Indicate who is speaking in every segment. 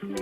Speaker 1: Thank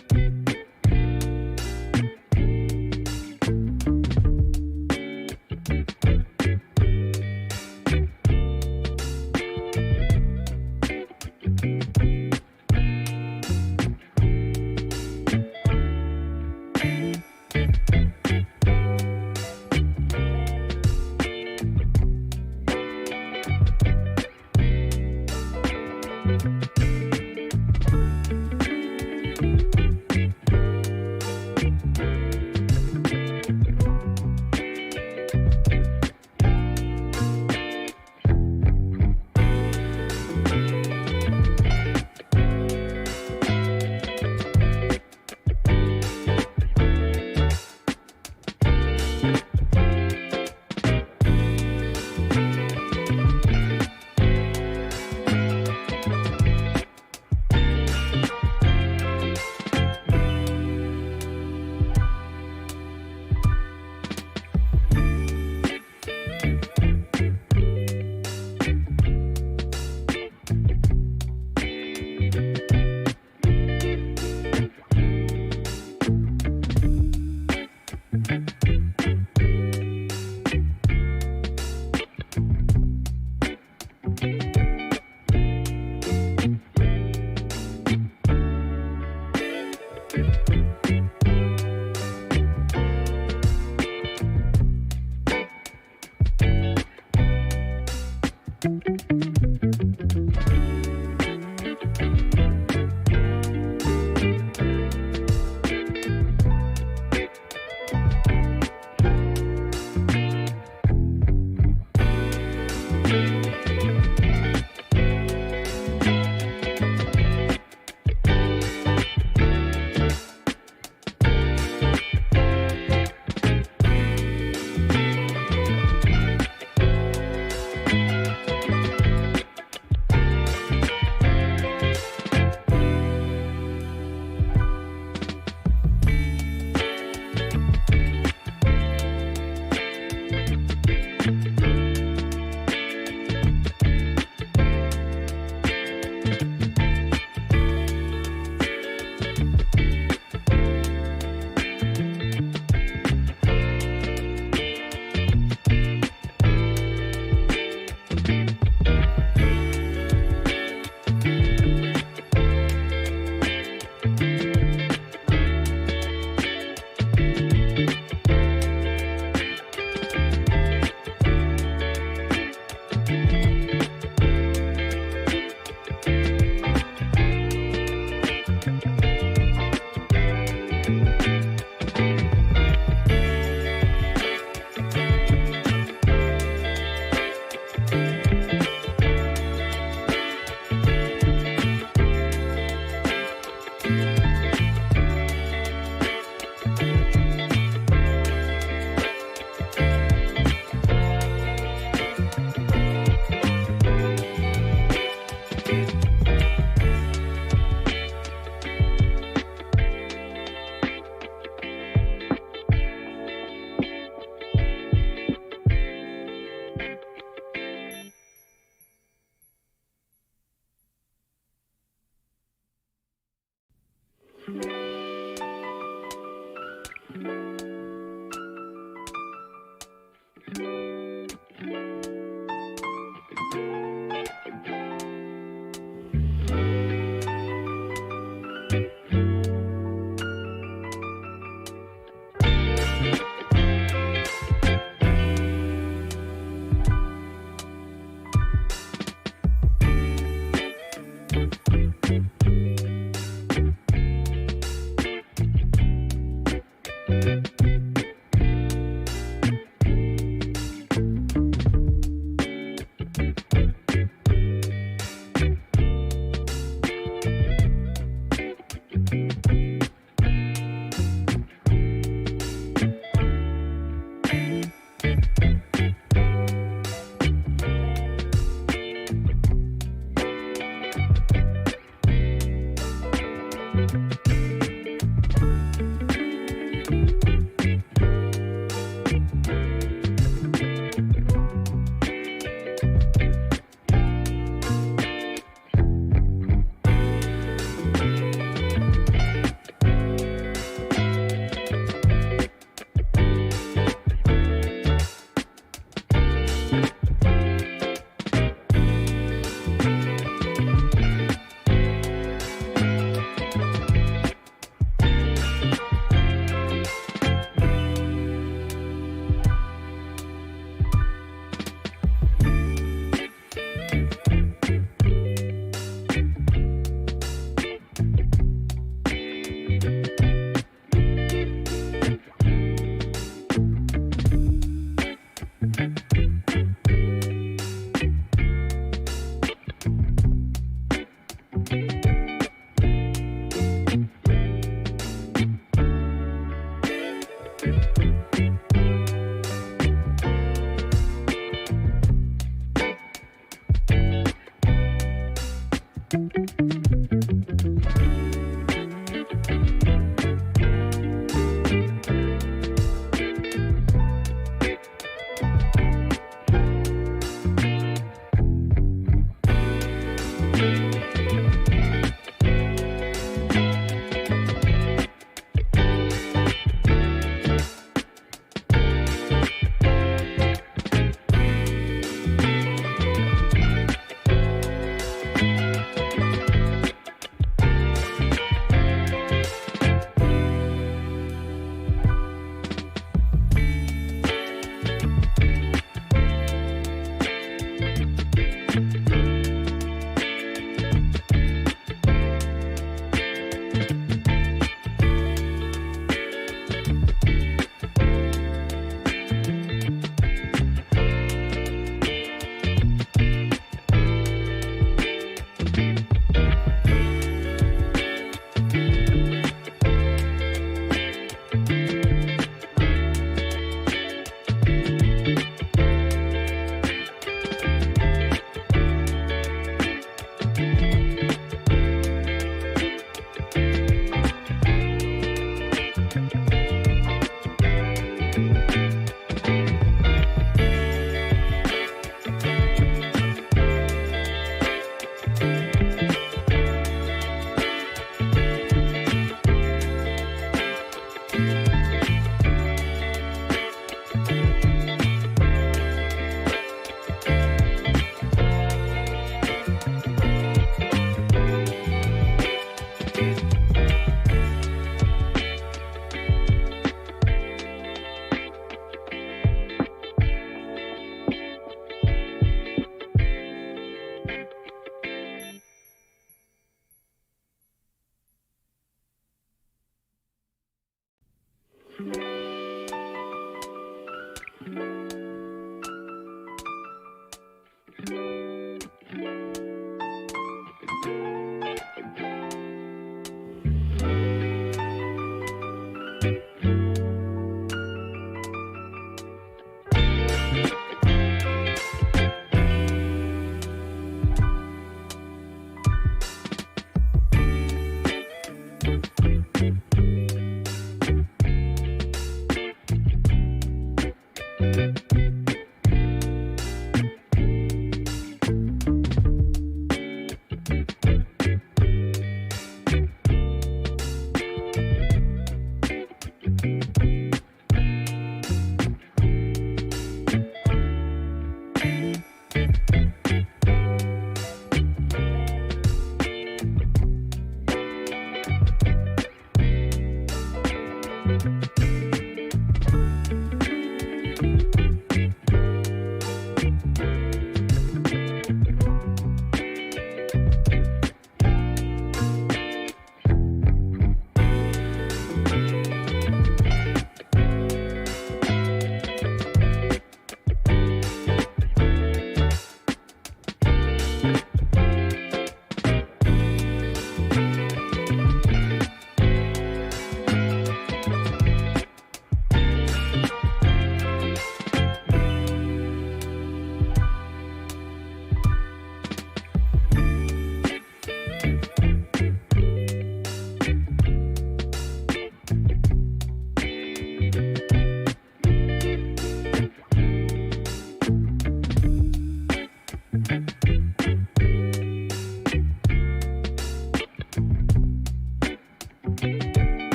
Speaker 1: you.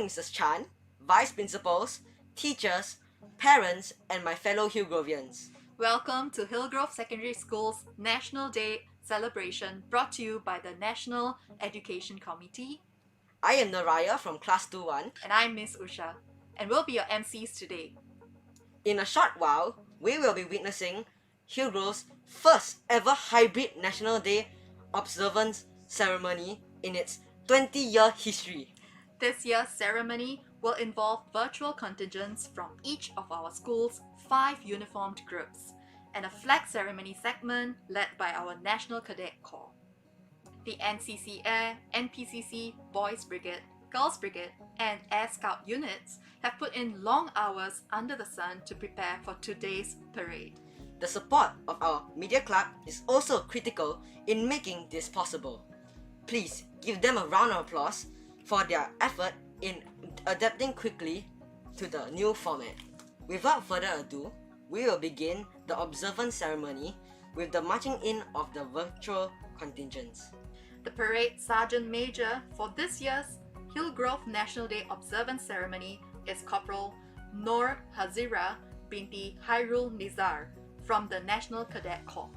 Speaker 1: Mrs. Chan, Vice Principals, teachers, parents, and my fellow Hillgrovians.
Speaker 2: Welcome to Hillgrove Secondary School's National Day celebration brought to you by the National Education Committee.
Speaker 1: I am Naraya from Class 2-1.
Speaker 2: And I'm Miss Usha, and we'll be your MCs today.
Speaker 1: In a short while, we will be witnessing Hillgrove's first ever hybrid National Day Observance ceremony in its 20-year history.
Speaker 2: This year's ceremony will involve virtual contingents from each of our school's 5 uniformed groups and a flag ceremony segment led by our National Cadet Corps. The NCC Air, NPCC, Boys Brigade, Girls Brigade, and Air Scout units have put in long hours under the sun to prepare for today's parade.
Speaker 1: The support of our media club is also critical in making this possible. Please give them a round of applause for their effort in adapting quickly to the new format. Without further ado, we will begin the observance ceremony with the marching in of the virtual contingents.
Speaker 2: The Parade Sergeant Major for this year's Hillgrove National Day Observance Ceremony is Corporal Noor Hazira binti Hairul Nizar from the National Cadet Corps.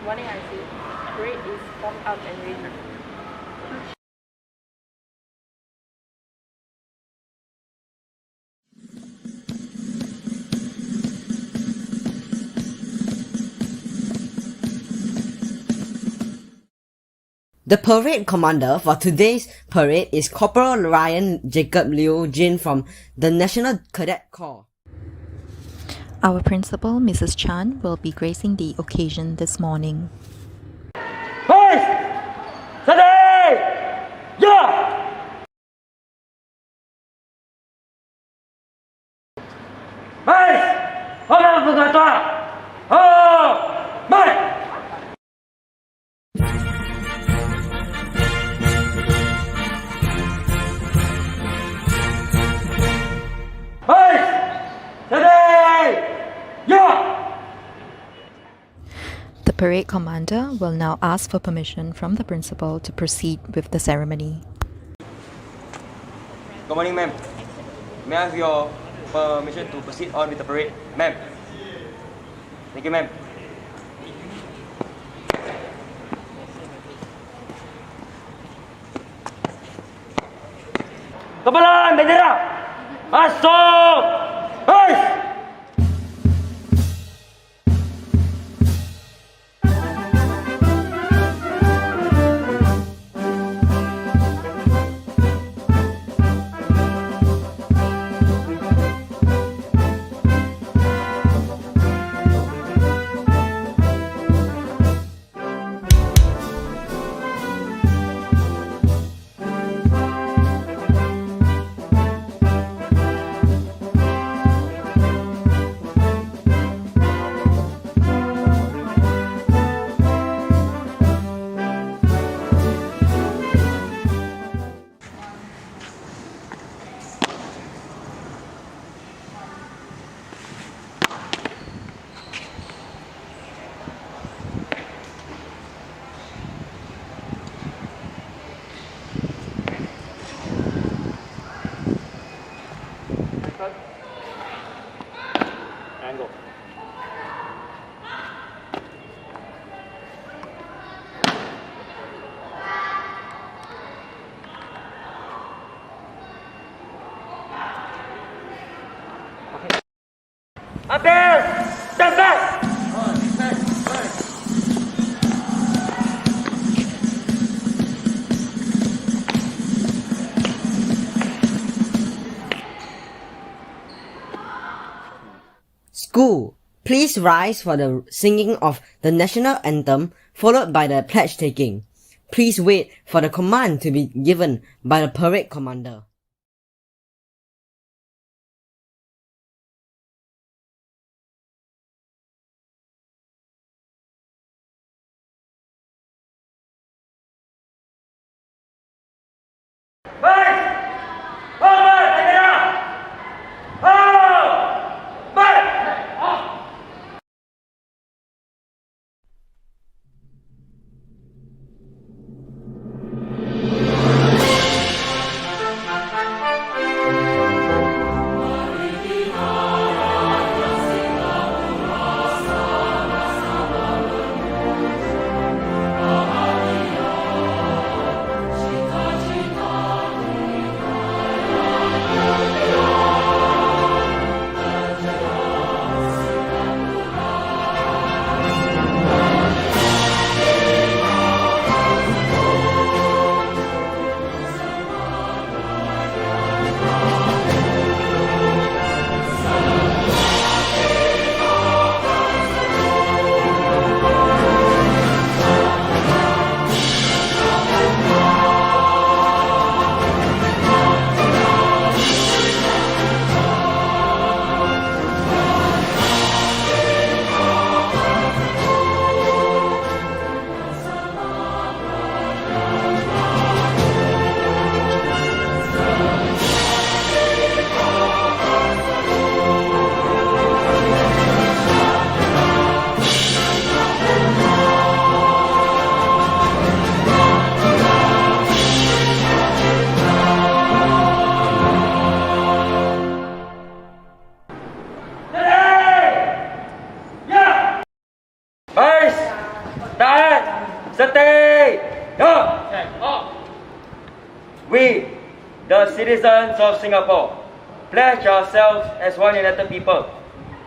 Speaker 3: Morning, IC. Parade is formed up and ready.
Speaker 1: The parade commander for today's parade is Corporal Ryan Jacob Liu Jin from the National Cadet Corps.
Speaker 4: Our principal, Mrs. Chan, will be gracing the occasion this morning.
Speaker 5: Boys! Steady! Yeah! Boys! Orang berkata, oh, baik! Boys! Steady! Yeah!
Speaker 4: The parade commander will now ask for permission from the principal to proceed with the ceremony.
Speaker 5: Good morning, ma'am. May I have your permission to proceed on with the parade, ma'am? Thank you, ma'am. Kebalan bendera! Masuk! Boys!
Speaker 1: School, please rise for the singing of the national anthem followed by the pledge taking. Please wait for the command to be given by the parade commander.
Speaker 5: We, the citizens of Singapore, pledge ourselves as one united people,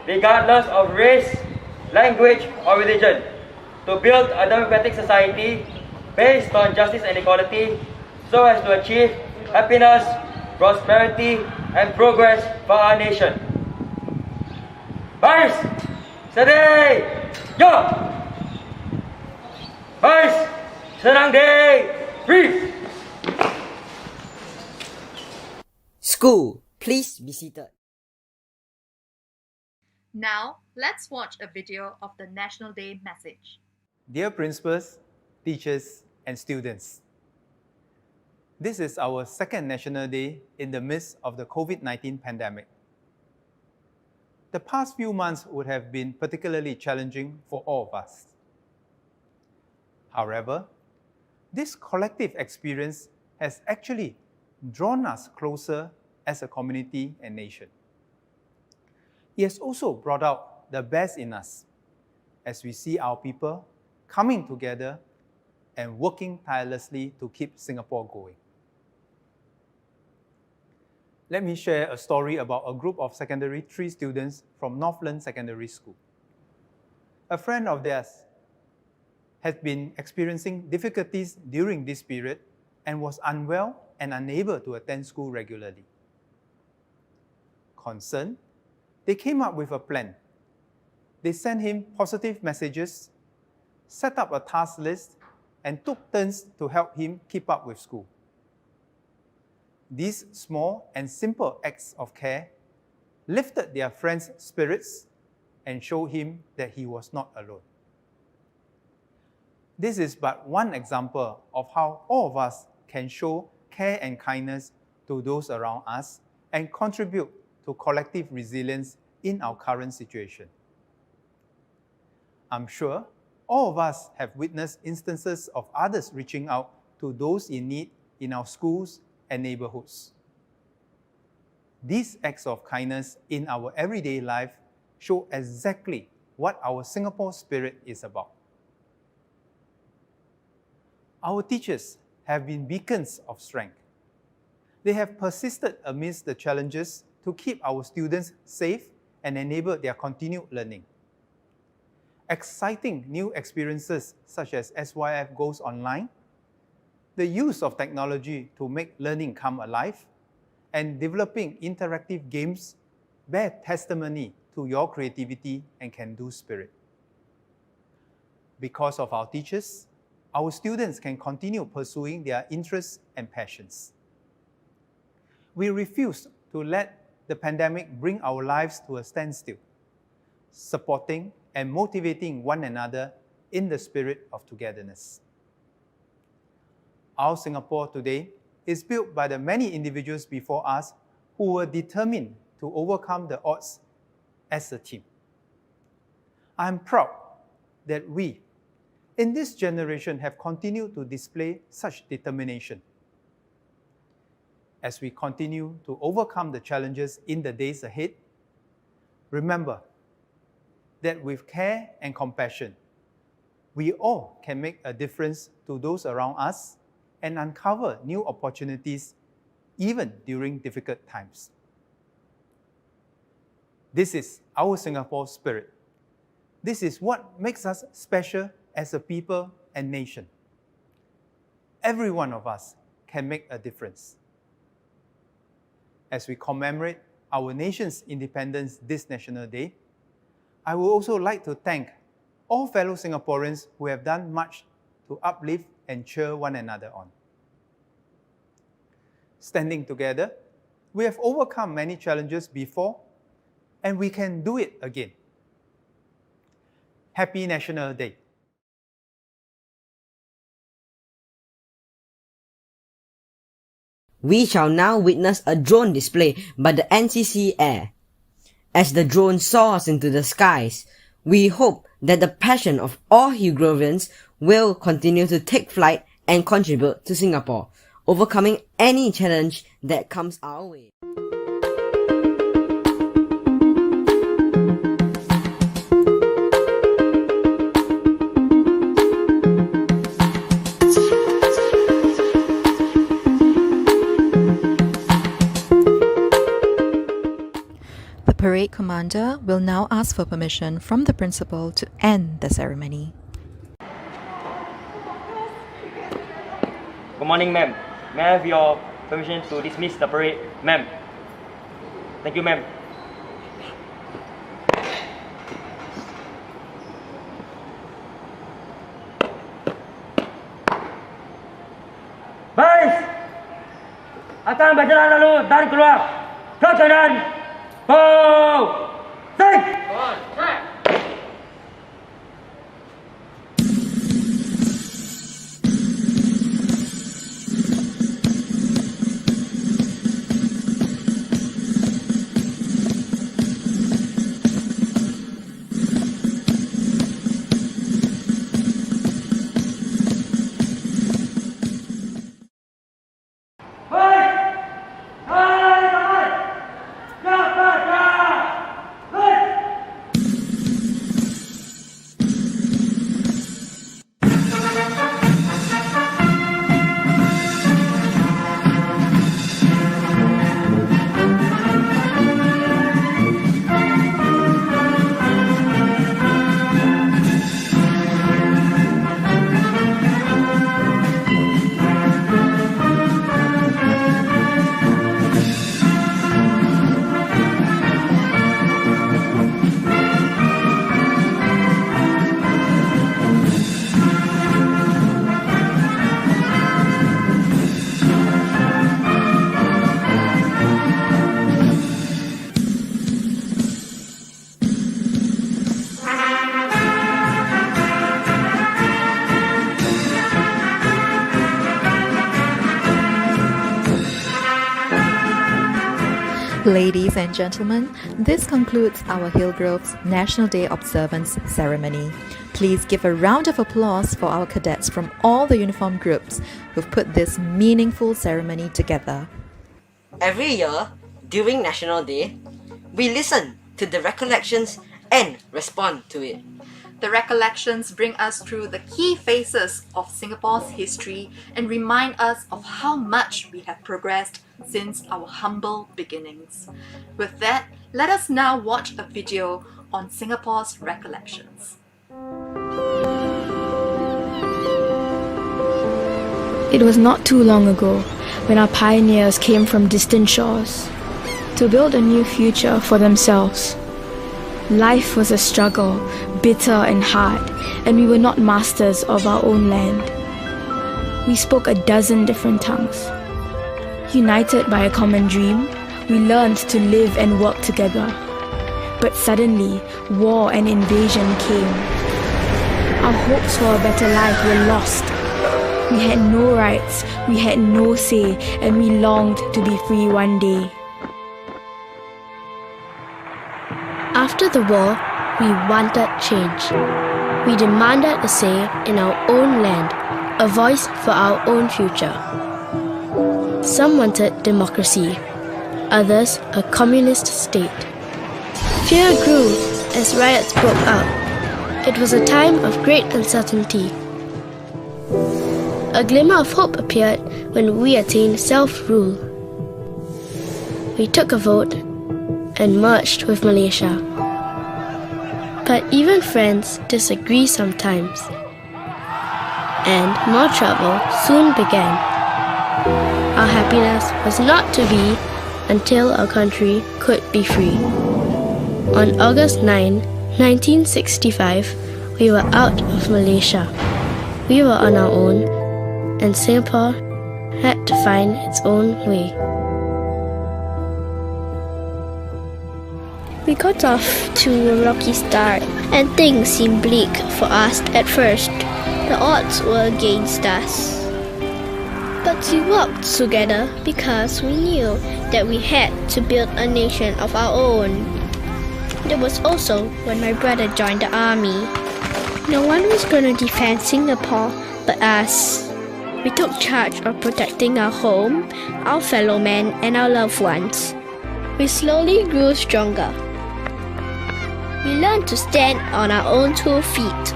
Speaker 5: regardless of race, language, or religion, to build a democratic society based on justice and equality so as to achieve happiness, prosperity, and progress for our nation. Baris, sedih, yo! Baris, senang deh, brief!
Speaker 1: School, please be seated.
Speaker 2: Now, let's watch a video of the National Day message.
Speaker 6: Dear principals, teachers, and students, this is our second National Day in the midst of the COVID-19 pandemic. The past few months would have been particularly challenging for all of us. However, this collective experience has actually drawn us closer as a community and nation. It has also brought out the best in us as we see our people coming together and working tirelessly to keep Singapore going. Let me share a story about a group of Secondary 3 students from Northland Secondary School. A friend of theirs has been experiencing difficulties during this period and was unwell and unable to attend school regularly. Concerned, they came up with a plan. They sent him positive messages, set up a task list, and took turns to help him keep up with school. These small and simple acts of care lifted their friend's spirits and showed him that he was not alone. This is but one example of how all of us can show care and kindness to those around us and contribute to collective resilience in our current situation. I'm sure all of us have witnessed instances of others reaching out to those in need in our schools and neighborhoods. These acts of kindness in our everyday life show exactly what our Singapore spirit is about. Our teachers have been beacons of strength. They have persisted amidst the challenges to keep our students safe and enable their continued learning. Exciting new experiences such as SYF Goes Online, the use of technology to make learning come alive, and developing interactive games bear testimony to your creativity and can-do spirit. Because of our teachers, our students can continue pursuing their interests and passions. We refuse to let the pandemic bring our lives to a standstill, supporting and motivating one another in the spirit of togetherness. Our Singapore today is built by the many individuals before us who were determined to overcome the odds as a team. I am proud that we, in this generation, have continued to display such determination. As we continue to overcome the challenges in the days ahead, remember that with care and compassion, we all can make a difference to those around us and uncover new opportunities even during difficult times. This is our Singapore spirit. This is what makes us special as a people and nation. Every one of us can make a difference. As we commemorate our nation's independence this National Day, I would also like to thank all fellow Singaporeans who have done much to uplift and cheer one another on. Standing together, we have overcome many challenges before, and we can do it again. Happy National Day.
Speaker 1: We shall now witness a drone display by the NCC Air. As the drone soars into the skies, we hope that the passion of all Hillgrovians will continue to take flight and contribute to Singapore, overcoming any challenge that comes our way.
Speaker 4: The parade commander will now ask for permission from the principal to end the ceremony.
Speaker 5: Good morning, ma'am. May I have your permission to dismiss the parade, ma'am? Thank you, ma'am. Baris! Akan berjalan lalu dan keluar ke kanan. Go! Sing!
Speaker 4: Ladies and gentlemen, this concludes our Hillgrove's National Day Observance ceremony. Please give a round of applause for our cadets from all the uniform groups who've put this meaningful ceremony together.
Speaker 1: Every year, during National Day, we listen to the recollections and respond to it.
Speaker 2: The recollections bring us through the key phases of Singapore's history and remind us of how much we have progressed since our humble beginnings. With that, let us now watch a video on Singapore's recollections.
Speaker 7: It was not too long ago when our pioneers came from distant shores to build a new future for themselves. Life was a struggle, bitter and hard, and we were not masters of our own land. We spoke a dozen different tongues. United by a common dream, we learned to live and work together. But suddenly, war and invasion came. Our hopes for a better life were lost. We had no rights, we had no say, and we longed to be free one day.
Speaker 8: After the war, we wanted change. We demanded a say in our own land, a voice for our own future. Some wanted democracy, others a communist state. Fear grew as riots broke out. It was a time of great uncertainty. A glimmer of hope appeared when we attained self-rule. We took a vote and merged with Malaysia. But even friends disagree sometimes. And more trouble soon began. Our happiness was not to be until our country could be free. On August 9, 1965, we were out of Malaysia. We were on our own, and Singapore had to find its own way.
Speaker 9: We got off to a rocky start, and things seemed bleak for us at first. The odds were against us. But we worked together because we knew that we had to build a nation of our own. There was also when my brother joined the army. No one was going to defend Singapore but us. We took charge of protecting our home, our fellow men, and our loved ones. We slowly grew stronger. We learned to stand on our own 2 feet.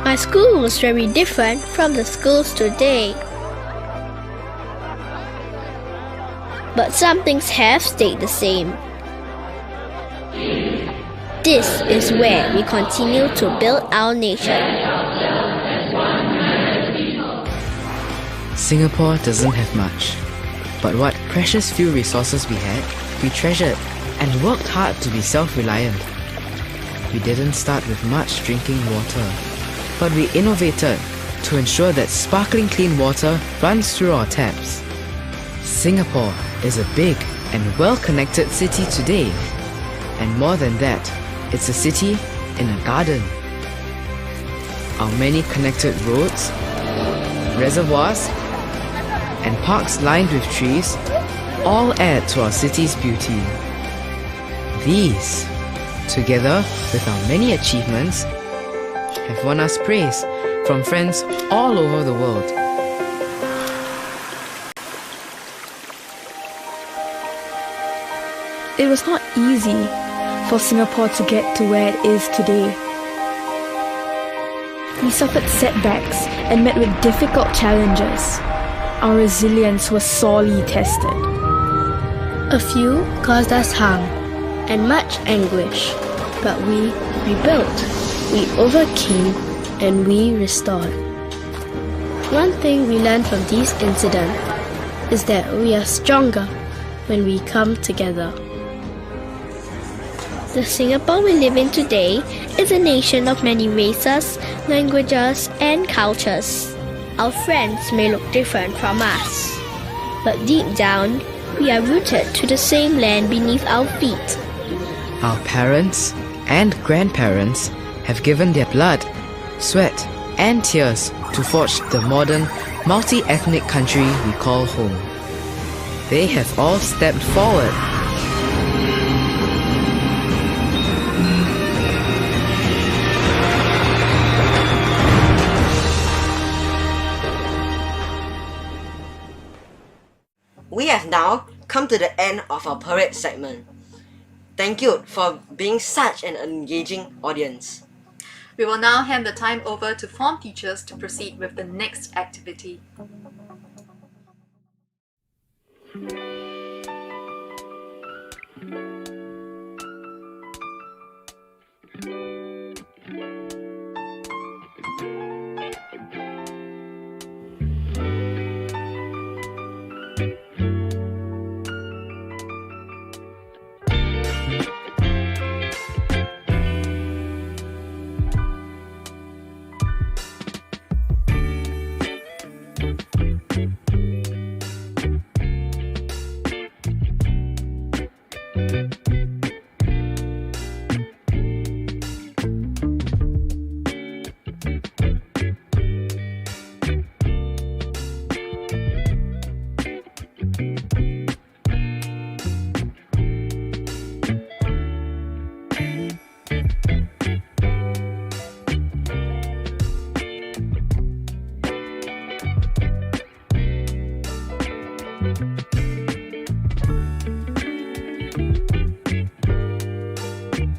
Speaker 9: My school was very different from the schools today. But some things have stayed the same. This is where we continue to build our nation.
Speaker 10: Singapore doesn't have much, but what precious few resources we had, we treasured and worked hard to be self-reliant. We didn't start with much drinking water, but we innovated to ensure that sparkling clean water runs through our taps. Singapore is a big and well-connected city today. And more than that, it's a city in a garden. Our many connected roads, reservoirs, and parks lined with trees all add to our city's beauty. These, together with our many achievements, have won us praise from friends all over the world.
Speaker 7: It was not easy for Singapore to get to where it is today. We suffered setbacks and met with difficult challenges. Our resilience was sorely tested.
Speaker 8: A few caused us harm and much anguish, but we rebuilt, we overcame, and we restored. One thing we learned from these incidents is that we are stronger when we come together.
Speaker 9: The Singapore we live in today is a nation of many races, languages, and cultures. Our friends may look different from us, but deep down, we are rooted to the same land beneath our feet.
Speaker 10: Our parents and grandparents have given their blood, sweat, and tears to forge the modern, multi-ethnic country we call home. They have all stepped forward.
Speaker 1: We have now come to the end of our parade segment. Thank you for being such an engaging audience.
Speaker 2: We will now hand the time over to form teachers to proceed with the next activity.